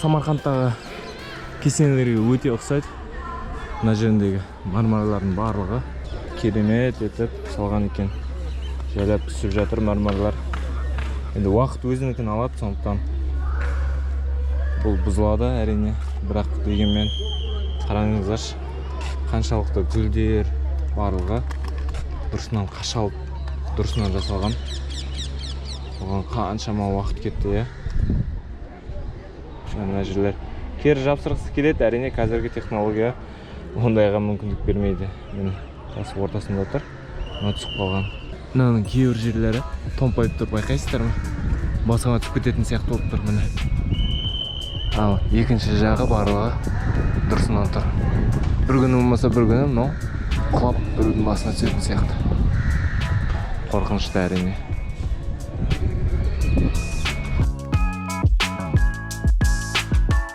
Самарқандтағы кесенелерге өте ұқсайды. Мына жеріндегі мармарлардың барлығы керемет етіп салған екен. Жайлап түсіп жатыр мармарлар. Енді уақыт өзінікін алады, сондықтан бұл бұзылады әрине. Бірақ дегенмен қараңыздаршы, қаншалықты гүлдер барлығы дұрысынан қашалып, дұрысынан жасалған. Оған қаншама уақыт кетті, иә. Мына жерлер кері жапсырғысы келеді, әрине қазіргі технология ондайға мүмкіндік бермейді. Міне тас ортасында тұр, мына түсіп қалған. Мынаның кейбір жерлері томпайып тұр, байқайсыздар ма? Басыңа түсіп кететін сияқты болып тұр, міне. Ал екінші жағы барлығы дұрысынан тұр. Bir күні болмаса бір күні мынау құлап біреудің басына түсетін сияқты. Қорқынышты әрине.